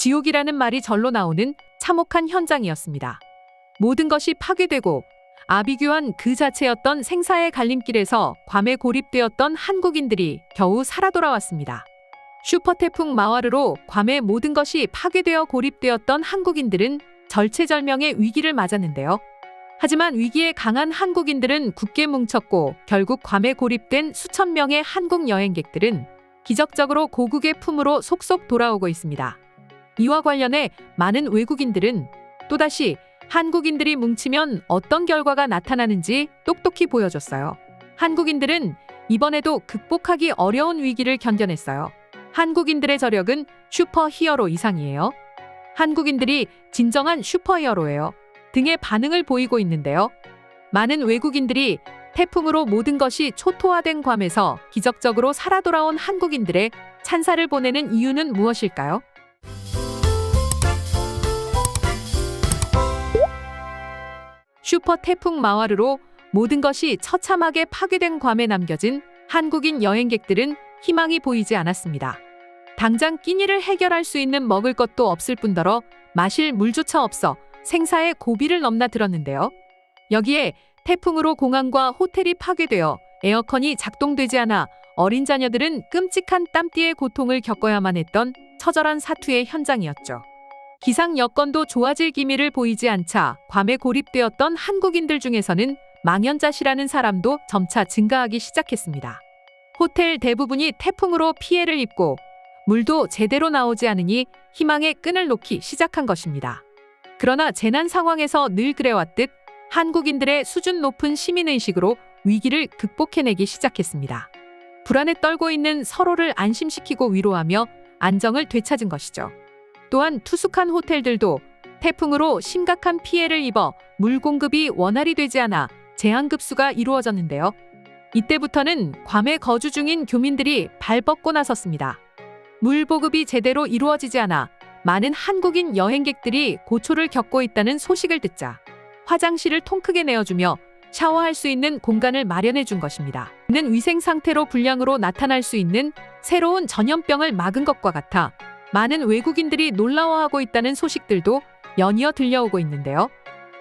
지옥이라는 말이 절로 나오는 참혹한 현장이었습니다. 모든 것이 파괴되고 아비규환 그 자체였던 생사의 갈림길에서 괌에 고립되었던 한국인들이 겨우 살아 돌아왔습니다. 슈퍼태풍 마와르로 괌의 모든 것이 파괴되어 고립되었던 한국인들은 절체절명의 위기를 맞았는데요. 하지만 위기에 강한 한국인들은 굳게 뭉쳤고 결국 괌에 고립된 수천 명의 한국 여행객들은 기적적으로 고국의 품으로 속속 돌아오고 있습니다. 이와 관련해 많은 외국인들은 또다시 한국인들이 뭉치면 어떤 결과가 나타나는지 똑똑히 보여줬어요. 한국인들은 이번에도 극복하기 어려운 위기를 견뎌냈어요. 한국인들의 저력은 슈퍼히어로 이상이에요. 한국인들이 진정한 슈퍼히어로예요. 등의 반응을 보이고 있는데요. 많은 외국인들이 태풍으로 모든 것이 초토화된 괌에서 기적적으로 살아 돌아온 한국인들의 찬사를 보내는 이유는 무엇일까요? 슈퍼 태풍 마와르로 모든 것이 처참하게 파괴된 괌에 남겨진 한국인 여행객들은 희망이 보이지 않았습니다. 당장 끼니를 해결할 수 있는 먹을 것도 없을 뿐더러 마실 물조차 없어 생사의 고비를 넘나들었는데요. 여기에 태풍으로 공항과 호텔이 파괴되어 에어컨이 작동되지 않아 어린 자녀들은 끔찍한 땀띠의 고통을 겪어야만 했던 처절한 사투의 현장이었죠. 기상 여건도 좋아질 기미를 보이지 않자 괌에 고립되었던 한국인들 중에서는 망연자실하는 사람도 점차 증가하기 시작했습니다. 호텔 대부분이 태풍으로 피해를 입고 물도 제대로 나오지 않으니 희망의 끈을 놓기 시작한 것입니다. 그러나 재난 상황에서 늘 그래왔듯 한국인들의 수준 높은 시민의식으로 위기를 극복해내기 시작했습니다. 불안에 떨고 있는 서로를 안심시키고 위로하며 안정을 되찾은 것이죠. 또한 투숙한 호텔들도 태풍으로 심각한 피해를 입어 물 공급이 원활히 되지 않아 제한급수가 이루어졌는데요. 이때부터는 괌에 거주 중인 교민들이 발벗고 나섰습니다. 물 보급이 제대로 이루어지지 않아 많은 한국인 여행객들이 고초를 겪고 있다는 소식을 듣자 화장실을 통크게 내어주며 샤워할 수 있는 공간을 마련해 준 것입니다. 이는 위생 상태로 불량으로 나타날 수 있는 새로운 전염병을 막은 것과 같아 많은 외국인들이 놀라워하고 있다는 소식들도 연이어 들려오고 있는데요.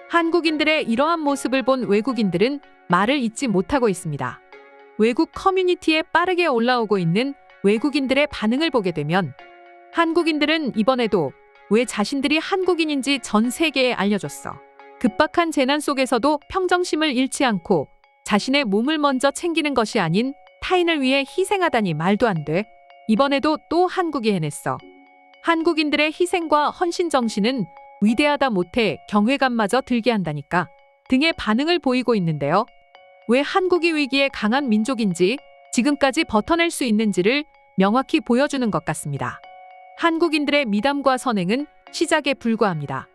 한국인들의 이러한 모습을 본 외국인들은 말을 잇지 못하고 있습니다. 외국 커뮤니티에 빠르게 올라오고 있는 외국인들의 반응을 보게 되면 한국인들은 이번에도 왜 자신들이 한국인인지 전 세계에 알려줬어. 급박한 재난 속에서도 평정심을 잃지 않고 자신의 몸을 먼저 챙기는 것이 아닌 타인을 위해 희생하다니 말도 안 돼. 이번에도 또 한국이 해냈어. 한국인들의 희생과 헌신 정신은 위대하다 못해 경외감마저 들게 한다니까 등의 반응을 보이고 있는데요. 왜 한국이 위기에 강한 민족인지 지금까지 버텨낼 수 있는지를 명확히 보여주는 것 같습니다. 한국인들의 미담과 선행은 시작에 불과합니다.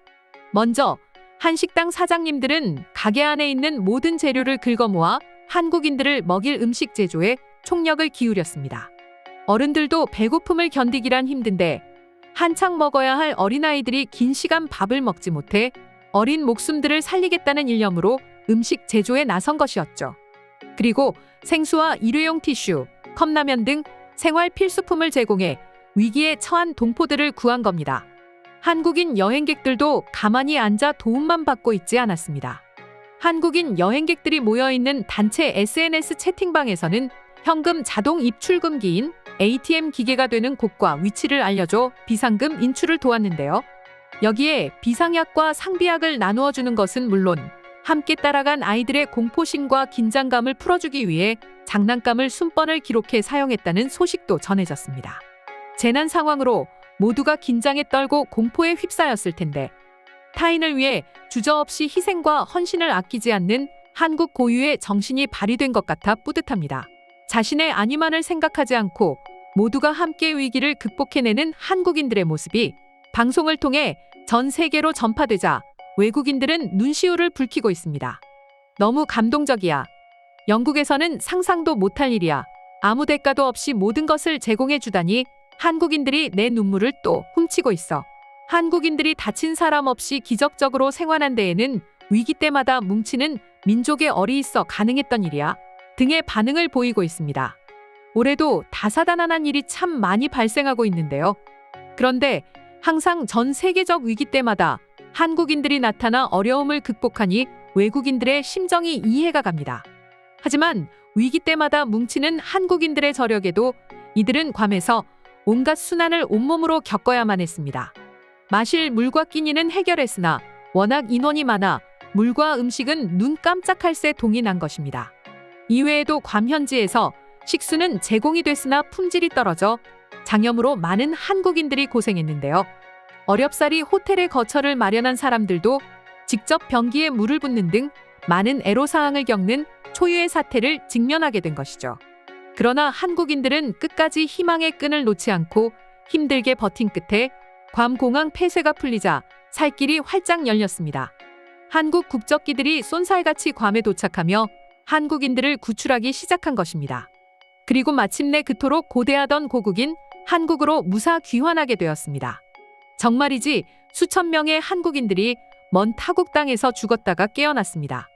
먼저 한식당 사장님들은 가게 안에 있는 모든 재료를 긁어모아 한국인들을 먹일 음식 제조에 총력을 기울였습니다. 어른들도 배고픔을 견디기란 힘든데 한창 먹어야 할 어린아이들이 긴 시간 밥을 먹지 못해 어린 목숨들을 살리겠다는 일념으로 음식 제조에 나선 것이었죠. 그리고 생수와 일회용 티슈, 컵라면 등 생활 필수품을 제공해 위기에 처한 동포들을 구한 겁니다. 한국인 여행객들도 가만히 앉아 도움만 받고 있지 않았습니다. 한국인 여행객들이 모여있는 단체 SNS 채팅방에서는 현금 자동 입출금기인 ATM 기계가 되는 곳과 위치를 알려줘 비상금 인출을 도왔는데요. 여기에 비상약과 상비약을 나누어 주는 것은 물론 함께 따라간 아이들의 공포심과 긴장감을 풀어주기 위해 장난감을 순번을 기록해 사용했다는 소식도 전해졌습니다. 재난 상황으로 모두가 긴장에 떨고 공포에 휩싸였을 텐데 타인을 위해 주저없이 희생과 헌신을 아끼지 않는 한국 고유의 정신이 발휘된 것 같아 뿌듯합니다. 자신의 안위만을 생각하지 않고 모두가 함께 위기를 극복해내는 한국인들의 모습이 방송을 통해 전 세계로 전파되자 외국인들은 눈시울을 붉히고 있습니다. 너무 감동적이야. 영국에서는 상상도 못할 일이야. 아무 대가도 없이 모든 것을 제공해주다니 한국인들이 내 눈물을 또 훔치고 있어. 한국인들이 다친 사람 없이 기적적으로 생환한 데에는 위기 때마다 뭉치는 민족의 얼이 있어 가능했던 일이야. 등의 반응을 보이고 있습니다. 올해도 다사다난한 일이 참 많이 발생하고 있는데요. 그런데 항상 전 세계적 위기 때마다 한국인들이 나타나 어려움을 극복하니 외국인들의 심정이 이해가 갑니다. 하지만 위기 때마다 뭉치는 한국인들의 저력에도 이들은 괌에서 온갖 순환을 온몸으로 겪어야만 했습니다. 마실 물과 끼니는 해결했으나 워낙 인원이 많아 물과 음식은 눈 깜짝할 새 동이 난 것입니다. 이외에도 괌 현지에서 식수는 제공이 됐으나 품질이 떨어져 장염으로 많은 한국인들이 고생했는데요. 어렵사리 호텔에 거처를 마련한 사람들도 직접 변기에 물을 붓는 등 많은 애로사항을 겪는 초유의 사태를 직면하게 된 것이죠. 그러나 한국인들은 끝까지 희망의 끈을 놓지 않고 힘들게 버틴 끝에 괌 공항 폐쇄가 풀리자 살 길이 활짝 열렸습니다. 한국 국적기들이 쏜살같이 괌에 도착하며 한국인들을 구출하기 시작한 것입니다. 그리고 마침내 그토록 고대하던 고국인 한국으로 무사 귀환하게 되었습니다. 정말이지 수천 명의 한국인들이 먼 타국 땅에서 죽었다가 깨어났습니다.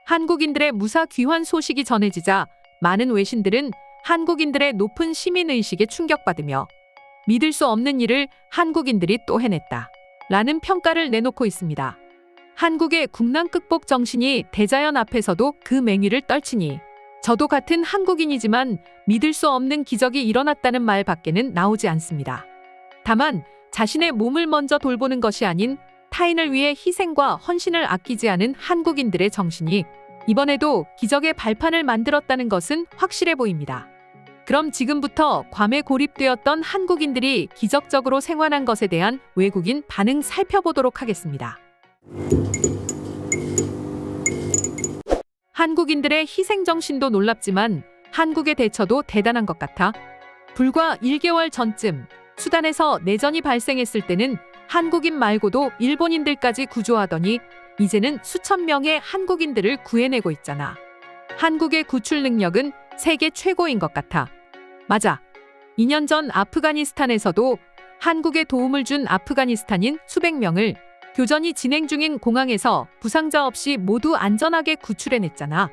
한국인들의 무사 귀환 소식이 전해지자 많은 외신들은 한국인들의 높은 시민의식에 충격받으며 믿을 수 없는 일을 한국인들이 또 해냈다 라는 평가를 내놓고 있습니다. 한국의 국난 극복 정신이 대자연 앞에서도 그 맹위를 떨치니 저도 같은 한국인이지만 믿을 수 없는 기적이 일어났다는 말 밖에는 나오지 않습니다. 다만 자신의 몸을 먼저 돌보는 것이 아닌 타인을 위해 희생과 헌신을 아끼지 않은 한국인들의 정신이 이번에도 기적의 발판을 만들었다는 것은 확실해 보입니다. 그럼 지금부터 괌에 고립되었던 한국인들이 기적적으로 생還한 것에 대한 외국인 반응 살펴보도록 하겠습니다. 한국인들의 희생정신도 놀랍지만 한국의 대처도 대단한 것 같아 불과 1개월 전쯤 수단에서 내전이 발생했을 때는 한국인 말고도 일본인들까지 구조하더니 이제는 수천 명의 한국인들을 구해내고 있잖아. 한국의 구출 능력은 세계 최고인 것 같아. 맞아. 2년 전 아프가니스탄에서도 한국에 도움을 준 아프가니스탄인 수백 명을 교전이 진행 중인 공항에서 부상자 없이 모두 안전하게 구출해냈잖아.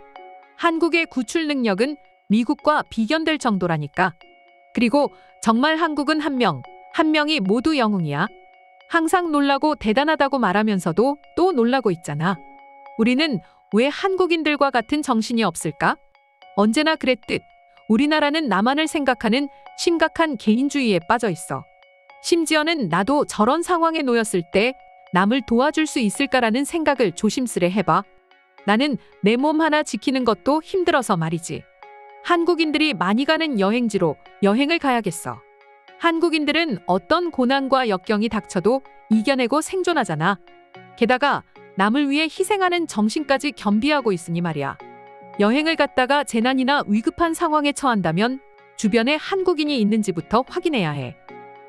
한국의 구출 능력은 미국과 비견될 정도라니까. 그리고 정말 한국은 한 명이 모두 영웅이야. 항상 놀라고 대단하다고 말하면서도 또 놀라고 있잖아. 우리는 왜 한국인들과 같은 정신이 없을까? 언제나 그랬듯 우리나라는 나만을 생각하는 심각한 개인주의에 빠져 있어. 심지어는 나도 저런 상황에 놓였을 때 남을 도와줄 수 있을까라는 생각을 조심스레 해봐. 나는 내 몸 하나 지키는 것도 힘들어서 말이지. 한국인들이 많이 가는 여행지로 여행을 가야겠어. 한국인들은 어떤 고난과 역경이 닥쳐도 이겨내고 생존하잖아. 게다가 남을 위해 희생하는 정신까지 겸비하고 있으니 말이야. 여행을 갔다가 재난이나 위급한 상황에 처한다면 주변에 한국인이 있는지부터 확인해야 해.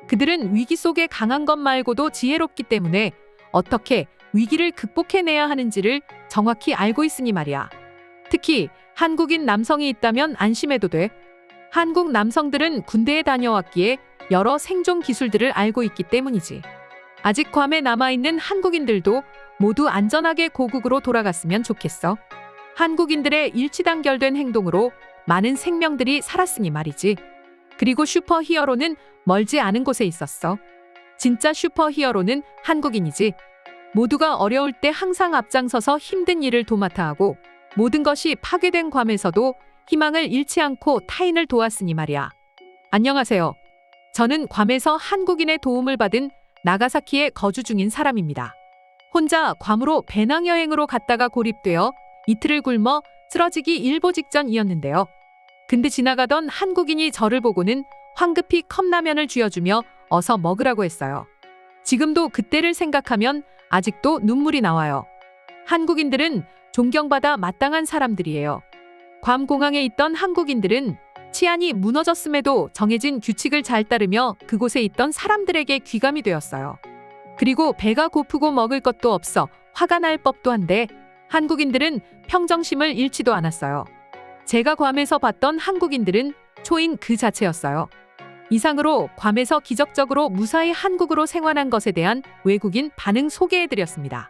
그들은 위기 속에 강한 것 말고도 지혜롭기 때문에 어떻게 위기를 극복해내야 하는지를 정확히 알고 있으니 말이야. 특히 한국인 남성이 있다면 안심해도 돼. 한국 남성들은 군대에 다녀왔기에 여러 생존 기술들을 알고 있기 때문이지. 아직 괌에 남아있는 한국인들도 모두 안전하게 고국으로 돌아갔으면 좋겠어. 한국인들의 일치단결된 행동으로 많은 생명들이 살았으니 말이지. 그리고 슈퍼히어로는 멀지 않은 곳에 있었어. 진짜 슈퍼히어로는 한국인이지. 모두가 어려울 때 항상 앞장서서 힘든 일을 도맡아 하고 모든 것이 파괴된 괌에서도 희망을 잃지 않고 타인을 도왔으니 말이야. 안녕하세요. 저는 괌에서 한국인의 도움을 받은 나가사키에 거주 중인 사람입니다. 혼자 괌으로 배낭여행으로 갔다가 고립되어 이틀을 굶어 쓰러지기 일보 직전이었는데요. 근데 지나가던 한국인이 저를 보고는 황급히 컵라면을 쥐어주며 어서 먹으라고 했어요. 지금도 그때를 생각하면 아직도 눈물이 나와요. 한국인들은 존경받아 마땅한 사람들이에요. 괌 공항에 있던 한국인들은 치안이 무너졌음에도 정해진 규칙을 잘 따르며 그곳에 있던 사람들에게 귀감이 되었어요. 그리고 배가 고프고 먹을 것도 없어 화가 날 법도 한데 한국인들은 평정심을 잃지도 않았어요. 제가 괌에서 봤던 한국인들은 초인 그 자체였어요. 이상으로 괌에서 기적적으로 무사히 한국으로 생還한 것에 대한 외국인 반응 소개해드렸습니다.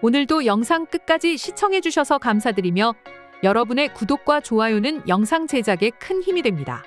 오늘도 영상 끝까지 시청해주셔서 감사드리며 여러분의 구독과 좋아요는 영상 제작에 큰 힘이 됩니다.